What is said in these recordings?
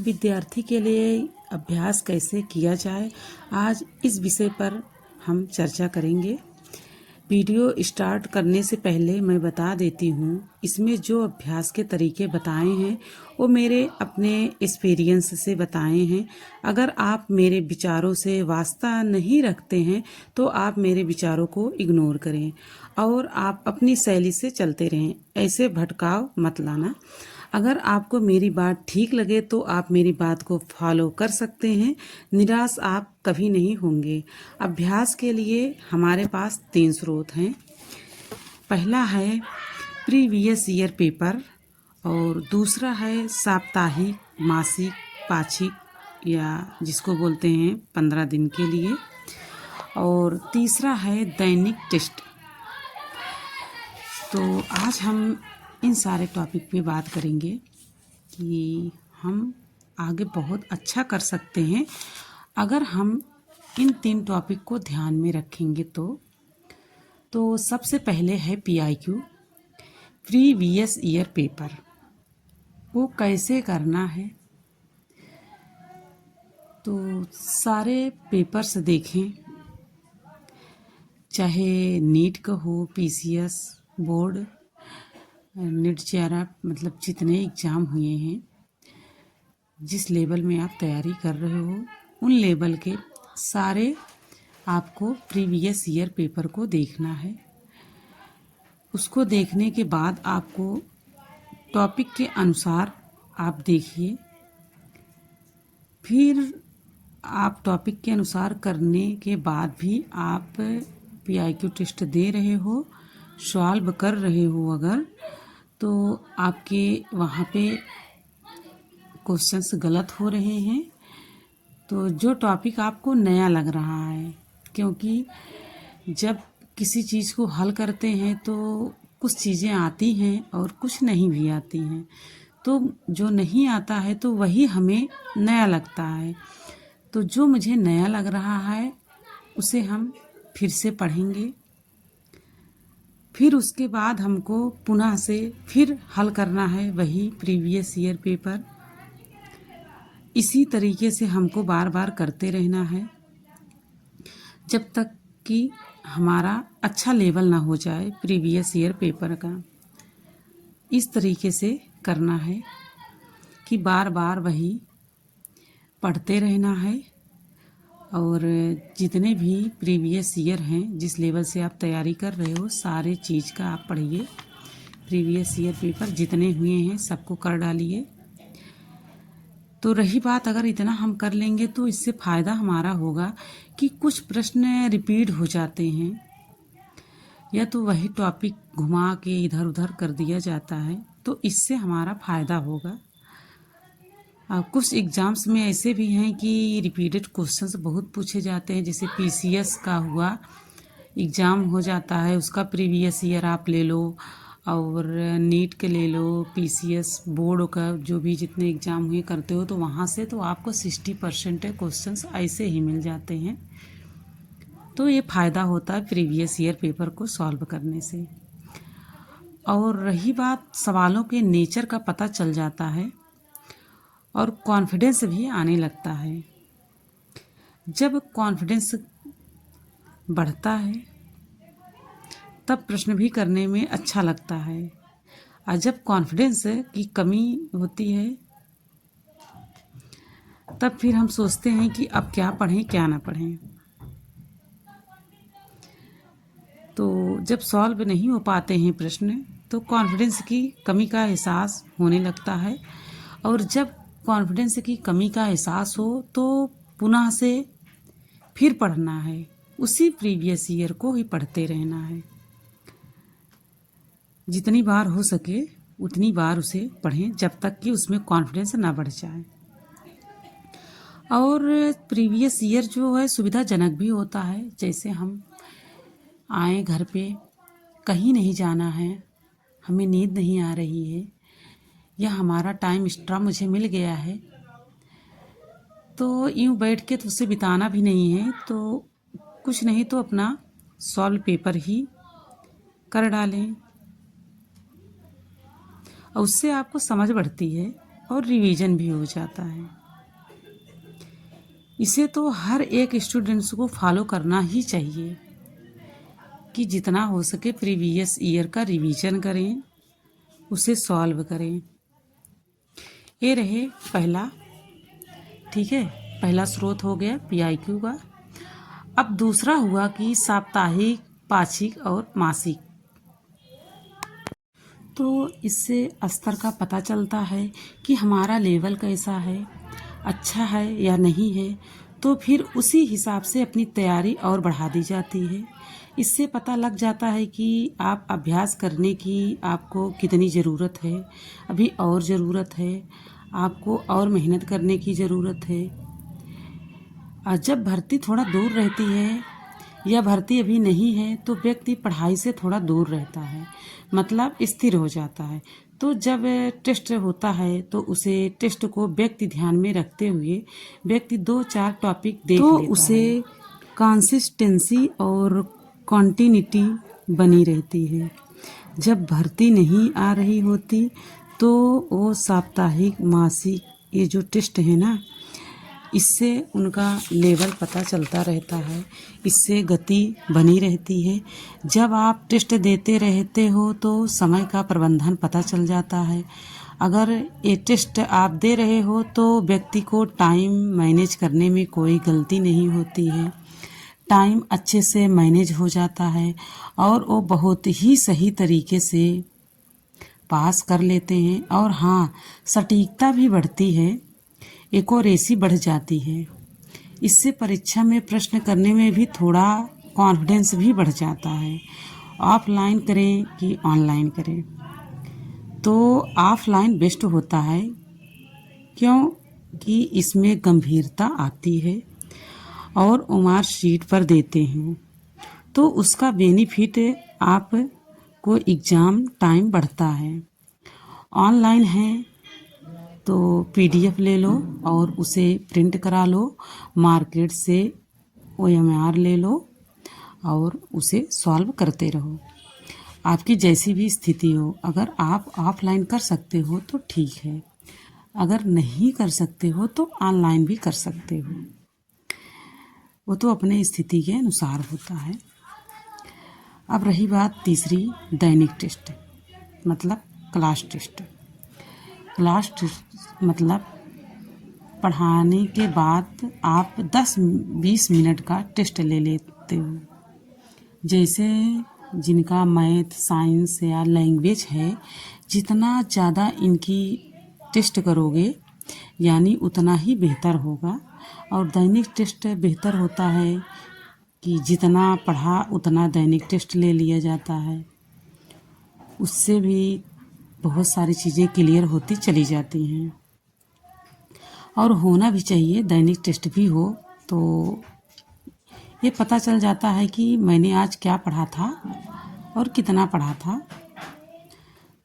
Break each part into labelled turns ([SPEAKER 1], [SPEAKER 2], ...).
[SPEAKER 1] विद्यार्थी के लिए अभ्यास कैसे किया जाए, आज इस विषय पर हम चर्चा करेंगे। वीडियो स्टार्ट करने से पहले मैं बता देती हूँ, इसमें जो अभ्यास के तरीके बताए हैं वो मेरे अपने एक्सपीरियंस से बताए हैं। अगर आप मेरे विचारों से वास्ता नहीं रखते हैं तो आप मेरे विचारों को इग्नोर करें और आप अपनी शैली से चलते रहें, ऐसे भटकाव मत लाना। अगर आपको मेरी बात ठीक लगे तो आप मेरी बात को फॉलो कर सकते हैं, निराश आप कभी नहीं होंगे। अभ्यास के लिए हमारे पास 3 स्रोत हैं। पहला है प्रीवियस ईयर पेपर और दूसरा है साप्ताहिक, मासिक, पाक्षिक या जिसको बोलते हैं 15 दिन के लिए, और तीसरा है दैनिक टेस्ट। तो आज हम इन सारे टॉपिक पे बात करेंगे कि हम आगे बहुत अच्छा कर सकते हैं अगर हम इन 3 टॉपिक को ध्यान में रखेंगे। तो सबसे पहले है PIQ, प्रीवियस ईयर पेपर। वो कैसे करना है, तो सारे पेपर्स देखें, चाहे नीट का हो, PCS, बोर्ड, नेट JRF, मतलब जितने एग्ज़ाम हुए हैं, जिस लेवल में आप तैयारी कर रहे हो उन लेवल के सारे आपको प्रीवियस ईयर पेपर को देखना है। उसको देखने के बाद आपको टॉपिक के अनुसार आप देखिए, फिर आप टॉपिक के अनुसार करने के बाद भी आप PIQ टेस्ट दे रहे हो, सॉल्व कर रहे हो अगर, तो आपके वहाँ पे क्वेश्चंस गलत हो रहे हैं। तो जो टॉपिक आपको नया लग रहा है, क्योंकि जब किसी चीज़ को हल करते हैं तो कुछ चीज़ें आती हैं और कुछ नहीं भी आती हैं, तो जो नहीं आता है तो वही हमें नया लगता है। तो जो मुझे नया लग रहा है उसे हम फिर से पढ़ेंगे, फिर उसके बाद हमको पुनः से फिर हल करना है वही प्रीवियस ईयर पेपर। इसी तरीके से हमको बार बार करते रहना है जब तक कि हमारा अच्छा लेवल ना हो जाए प्रीवियस ईयर पेपर का। इस तरीके से करना है कि बार बार वही पढ़ते रहना है, और जितने भी प्रीवियस ईयर हैं, जिस लेवल से आप तैयारी कर रहे हो, सारे चीज़ का आप पढ़िए। प्रीवियस ईयर पेपर जितने हुए हैं सबको कर डालिए। तो रही बात, अगर इतना हम कर लेंगे तो इससे फ़ायदा हमारा होगा कि कुछ प्रश्न रिपीट हो जाते हैं या तो वही टॉपिक घुमा के इधर उधर कर दिया जाता है, तो इससे हमारा फ़ायदा होगा। कुछ एग्ज़ाम्स में ऐसे भी हैं कि रिपीटेड क्वेश्चंस बहुत पूछे जाते हैं, जैसे PCS का हुआ एग्ज़ाम हो जाता है, उसका प्रीवियस ईयर आप ले लो, और नीट के ले लो, PCS बोर्ड का जो भी जितने एग्ज़ाम हुए करते हो, तो वहाँ से तो आपको 60% क्वेश्चंस ऐसे ही मिल जाते हैं। तो ये फ़ायदा होता है प्रीवियस ईयर पेपर को सॉल्व करने से। और रही बात, सवालों के नेचर का पता चल जाता है और कॉन्फिडेंस भी आने लगता है। जब कॉन्फिडेंस बढ़ता है तब प्रश्न भी करने में अच्छा लगता है, और जब कॉन्फिडेंस की कमी होती है तब फिर हम सोचते हैं कि अब क्या पढ़ें क्या ना पढ़ें। तो जब सॉल्व नहीं हो पाते हैं प्रश्न तो कॉन्फिडेंस की कमी का एहसास होने लगता है, और जब कॉन्फिडेंस की कमी का एहसास हो तो पुनः से फिर पढ़ना है, उसी प्रीवियस ईयर को ही पढ़ते रहना है। जितनी बार हो सके उतनी बार उसे पढ़ें जब तक कि उसमें कॉन्फिडेंस ना बढ़ जाए। और प्रीवियस ईयर जो है सुविधाजनक भी होता है, जैसे हम आए घर पे, कहीं नहीं जाना है, हमें नींद नहीं आ रही है या हमारा टाइम एक्स्ट्रा मुझे मिल गया है, तो यूँ बैठ के तो उसे बिताना भी नहीं है, तो कुछ नहीं तो अपना सॉल्व पेपर ही कर डालें, और उससे आपको समझ बढ़ती है और रिवीजन भी हो जाता है। इसे तो हर एक स्टूडेंट्स को फॉलो करना ही चाहिए कि जितना हो सके प्रीवियस ईयर का रिवीजन करें, उसे सॉल्व करें। ये रहे पहला, ठीक है, पहला स्रोत हो गया PIQ का। अब दूसरा हुआ कि साप्ताहिक, पाक्षिक और मासिक। तो इससे स्तर का पता चलता है कि हमारा लेवल कैसा है, अच्छा है या नहीं है। तो फिर उसी हिसाब से अपनी तैयारी और बढ़ा दी जाती है। इससे पता लग जाता है कि आप अभ्यास करने की आपको कितनी ज़रूरत है, अभी और ज़रूरत है, आपको और मेहनत करने की ज़रूरत है। और जब भर्ती थोड़ा दूर रहती है या भर्ती अभी नहीं है तो व्यक्ति पढ़ाई से थोड़ा दूर रहता है, मतलब स्थिर हो जाता है। तो जब टेस्ट होता है तो उसे टेस्ट को व्यक्ति ध्यान में रखते हुए व्यक्ति 2-4 टॉपिक देख लेता है। उसे कंसिस्टेंसी और कंटिन्यूटी बनी रहती है। जब भर्ती नहीं आ रही होती तो वो साप्ताहिक, मासिक, ये जो टेस्ट है ना, इससे उनका लेवल पता चलता रहता है, इससे गति बनी रहती है। जब आप टेस्ट देते रहते हो तो समय का प्रबंधन पता चल जाता है। अगर ये टेस्ट आप दे रहे हो तो व्यक्ति को टाइम मैनेज करने में कोई गलती नहीं होती है, टाइम अच्छे से मैनेज हो जाता है और वो बहुत ही सही तरीके से पास कर लेते हैं। और हाँ, सटीकता भी बढ़ती है, एक्यूरेसी बढ़ जाती है। इससे परीक्षा में प्रश्न करने में भी थोड़ा कॉन्फिडेंस भी बढ़ जाता है। ऑफलाइन करें कि ऑनलाइन करें, तो ऑफलाइन बेस्ट होता है, क्योंकि इसमें गंभीरता आती है और उमार शीट पर देते हैं तो उसका बेनिफिट आपको एग्ज़ाम टाइम बढ़ता है। ऑनलाइन है तो PDF ले लो और उसे प्रिंट करा लो, मार्केट से OMR ले लो और उसे सॉल्व करते रहो। आपकी जैसी भी स्थिति हो, अगर आप ऑफलाइन कर सकते हो तो ठीक है, अगर नहीं कर सकते हो तो ऑनलाइन भी कर सकते हो, वो तो अपने स्थिति के अनुसार होता है। अब रही बात तीसरी, दैनिक टेस्ट मतलब क्लास टेस्ट। क्लास टेस्ट मतलब पढ़ाने के बाद आप 10-20 मिनट का टेस्ट ले लेते हो। जैसे जिनका मैथ, साइंस या लैंग्वेज है, जितना ज़्यादा इनकी टेस्ट करोगे यानी उतना ही बेहतर होगा। और दैनिक टेस्ट बेहतर होता है कि जितना पढ़ा उतना दैनिक टेस्ट ले लिया जाता है, उससे भी बहुत सारी चीज़ें क्लियर होती चली जाती हैं। और होना भी चाहिए, दैनिक टेस्ट भी हो तो ये पता चल जाता है कि मैंने आज क्या पढ़ा था और कितना पढ़ा था।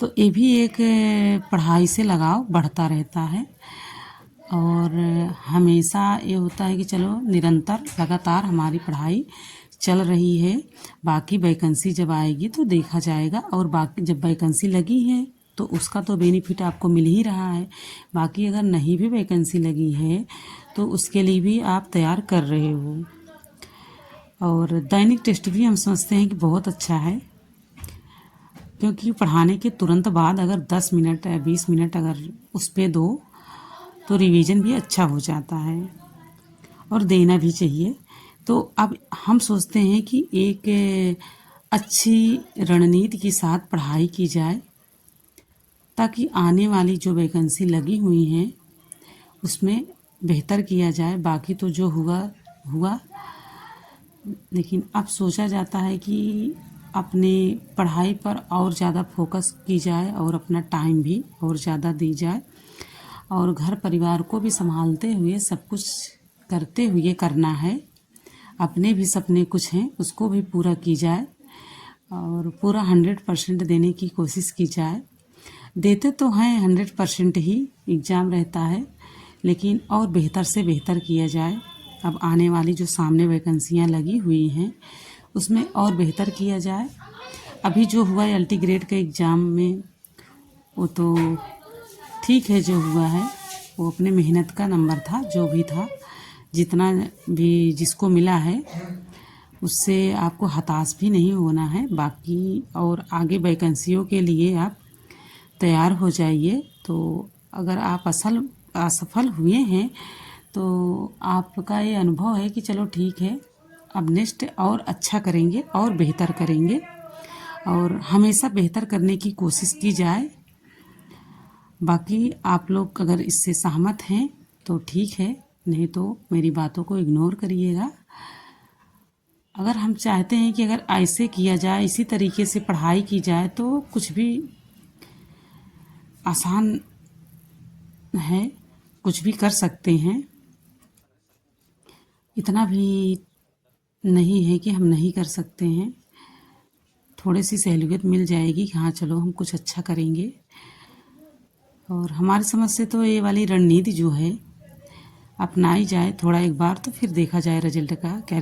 [SPEAKER 1] तो ये भी एक पढ़ाई से लगाव बढ़ता रहता है। और हमेशा ये होता है कि चलो निरंतर लगातार हमारी पढ़ाई चल रही है, बाकी वैकेंसी जब आएगी तो देखा जाएगा। और बाकी जब वैकेंसी लगी है तो उसका तो बेनिफिट आपको मिल ही रहा है, बाकी अगर नहीं भी वैकेंसी लगी है तो उसके लिए भी आप तैयार कर रहे हो। और दैनिक टेस्ट भी हम समझते हैं कि बहुत अच्छा है, क्योंकि पढ़ाने के तुरंत बाद अगर 10 मिनट या 20 मिनट अगर उस पर दो तो रिवीजन भी अच्छा हो जाता है और देना भी चाहिए। तो अब हम सोचते हैं कि एक अच्छी रणनीति के साथ पढ़ाई की जाए ताकि आने वाली जो वैकेंसी लगी हुई हैं उसमें बेहतर किया जाए। बाकी तो जो हुआ हुआ, लेकिन अब सोचा जाता है कि अपने पढ़ाई पर और ज़्यादा फोकस की जाए और अपना टाइम भी और ज़्यादा दी जाए और घर परिवार को भी संभालते हुए सब कुछ करते हुए करना है। अपने भी सपने कुछ हैं उसको भी पूरा की जाए और पूरा 100% देने की कोशिश की जाए। देते तो हैं 100% ही एग्ज़ाम रहता है, लेकिन और बेहतर से बेहतर किया जाए। अब आने वाली जो सामने वैकेंसियाँ लगी हुई हैं उसमें और बेहतर किया जाए। अभी जो हुआ LT ग्रेड के एग्ज़ाम में वो तो ठीक है, जो हुआ है वो अपने मेहनत का नंबर था, जो भी था, जितना भी जिसको मिला है उससे आपको हताश भी नहीं होना है। बाकी और आगे वैकेंसियों के लिए आप तैयार हो जाइए। तो अगर आप असफल हुए हैं तो आपका ये अनुभव है कि चलो ठीक है, अब नेक्स्ट और अच्छा करेंगे और बेहतर करेंगे, और हमेशा बेहतर करने की कोशिश की जाए। बाकी आप लोग अगर इससे सहमत हैं तो ठीक है, नहीं तो मेरी बातों को इग्नोर करिएगा। अगर हम चाहते हैं कि अगर ऐसे किया जाए, इसी तरीके से पढ़ाई की जाए तो कुछ भी आसान है, कुछ भी कर सकते हैं। इतना भी नहीं है कि हम नहीं कर सकते हैं। थोड़ी सी सहूलियत मिल जाएगी कि हाँ चलो हम कुछ अच्छा करेंगे। और हमारी समझ से तो ये वाली रणनीति जो है अपनाई जाए थोड़ा एक बार, तो फिर देखा जाए रिजल्ट का क्या